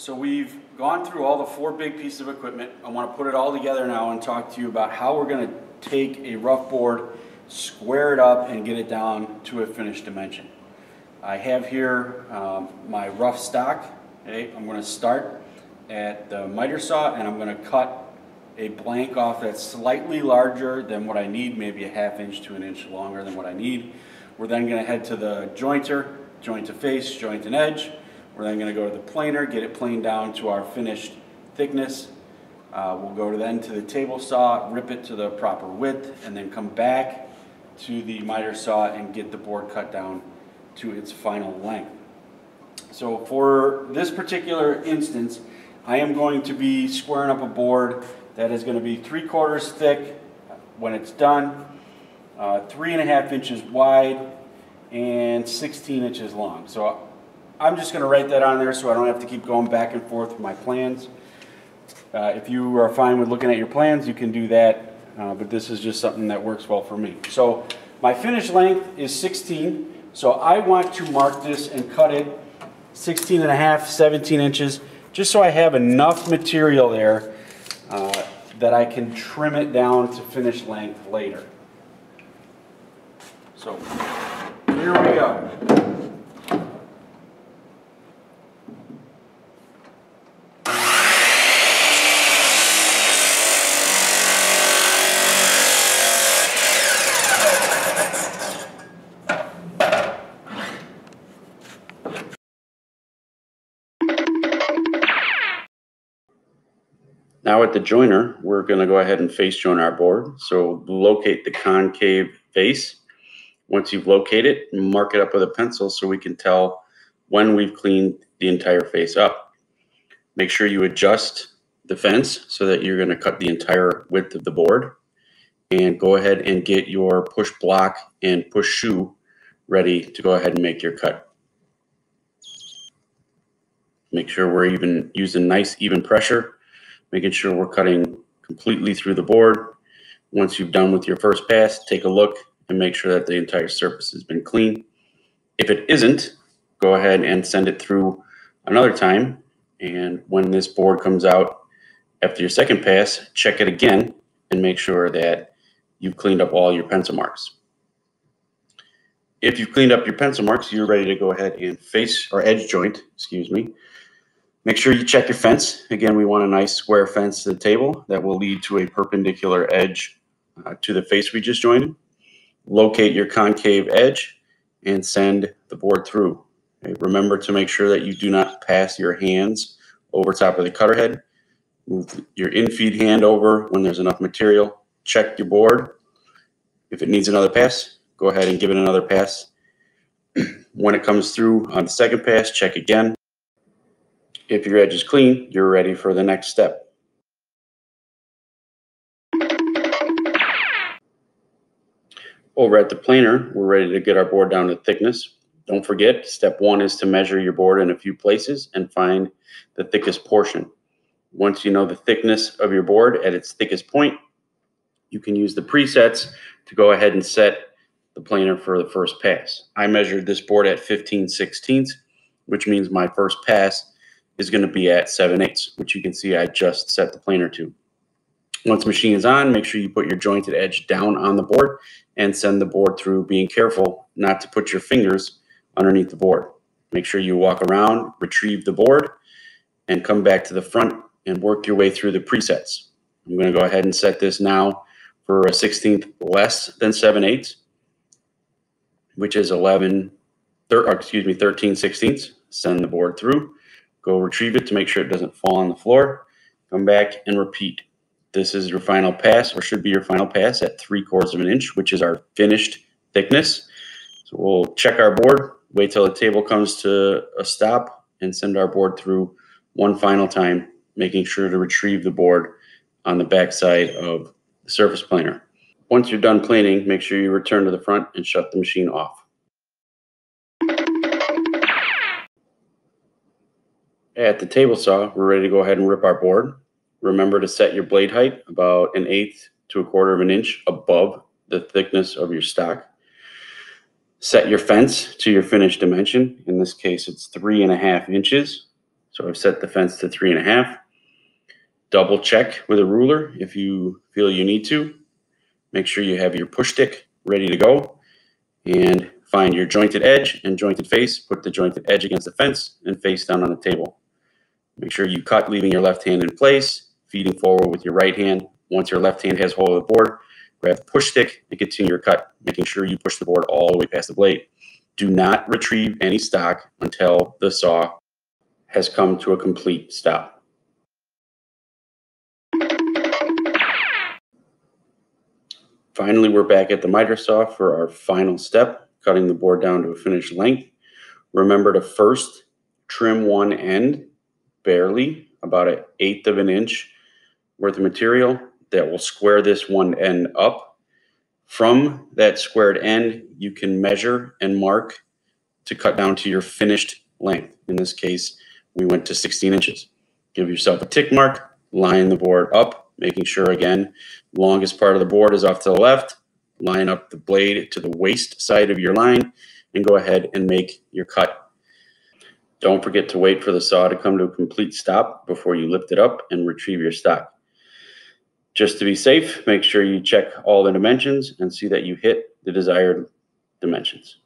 So we've gone through all the four big pieces of equipment. I want to put it all together now and talk to you about how we're going to take a rough board, square it up, and get it down to a finished dimension. I have here my rough stock. Okay, I'm going to start at the miter saw and I'm going to cut a blank off that's slightly larger than what I need, maybe a ½ inch to an inch longer than what I need. We're then going to head to the jointer, joint to face, joint and edge. We're then going to go to the planer, get it planed down to our finished thickness. We'll go then to the table saw, rip it to the proper width, and then come back to the miter saw and get the board cut down to its final length. So for this particular instance, I am going to be squaring up a board that is going to be 3/4 thick when it's done, 3½ inches wide, and 16 inches long. So I'm just going to write that on there so I don't have to keep going back and forth with my plans. If you are fine with looking at your plans, you can do that, but this is just something that works well for me. So my finished length is 16, so I want to mark this and cut it 16½, 17 inches, just so I have enough material there that I can trim it down to finished length later. So here we go. Now at the joiner, we're going to go ahead and face join our board. So locate the concave face. Once you've located it, mark it up with a pencil so we can tell when we've cleaned the entire face up. Make sure you adjust the fence so that you're going to cut the entire width of the board. And go ahead and get your push block and push shoe ready to go ahead and make your cut. Make sure we're using nice even pressure. Making sure we're cutting completely through the board. Once you've done with your first pass, take a look and make sure that the entire surface has been clean. If it isn't, go ahead and send it through another time. And when this board comes out after your second pass, check it again and make sure that you've cleaned up all your pencil marks. If you've cleaned up your pencil marks, you're ready to go ahead and face or edge joint, excuse me. Make sure you check your fence. Again, we want a nice square fence to the table that will lead to a perpendicular edge to the face we just joined. Locate your concave edge and send the board through. Okay, remember to make sure that you do not pass your hands over top of the cutter head. Move your infeed hand over when there's enough material. Check your board. If it needs another pass, go ahead and give it another pass. When it comes through on the second pass, check again. If your edge is clean, you're ready for the next step. Over at the planer, we're ready to get our board down to thickness. Don't forget, step 1 is to measure your board in a few places and find the thickest portion. Once you know the thickness of your board at its thickest point, you can use the presets to go ahead and set the planer for the first pass. I measured this board at 15/16, which means my first pass is going to be at 7/8, which you can see I just set the planer to. Once machine is on, make sure you put your jointed edge down on the board and send the board through, being careful not to put your fingers underneath the board. Make sure you walk around, retrieve the board, and come back to the front and work your way through the presets. I'm going to go ahead and set this now for a 1/16 less than 7/8, which is 13/16. Send the board through. Go retrieve it to make sure it doesn't fall on the floor. Come back and repeat. This is your final pass, or should be your final pass, at 3/4 inch, which is our finished thickness. So we'll check our board, wait till the table comes to a stop, and send our board through one final time, making sure to retrieve the board on the back side of the surface planer. Once you're done planing, make sure you return to the front and shut the machine off. At the table saw, we're ready to go ahead and rip our board. Remember to set your blade height about 1/8 to 1/4 inch above the thickness of your stock. Set your fence to your finished dimension. In this case, it's 3½ inches. So I've set the fence to 3.5. Double check with a ruler if you feel you need to. Make sure you have your push stick ready to go, and find your jointed edge and jointed face. Put the jointed edge against the fence and face down on the table. Make sure you cut, leaving your left hand in place, feeding forward with your right hand. Once your left hand has hold of the board, grab the push stick and continue your cut, making sure you push the board all the way past the blade. Do not retrieve any stock until the saw has come to a complete stop. Finally, we're back at the miter saw for our final step, cutting the board down to a finished length. Remember to first trim one end barely, about 1/8 of an inch worth of material that will square this one end up. From that squared end, you can measure and mark to cut down to your finished length. In this case, we went to 16 inches. Give yourself a tick mark, line the board up, making sure, again, longest part of the board is off to the left. Line up the blade to the waist side of your line and go ahead and make your cut. Don't forget to wait for the saw to come to a complete stop before you lift it up and retrieve your stock. Just to be safe, make sure you check all the dimensions and see that you hit the desired dimensions.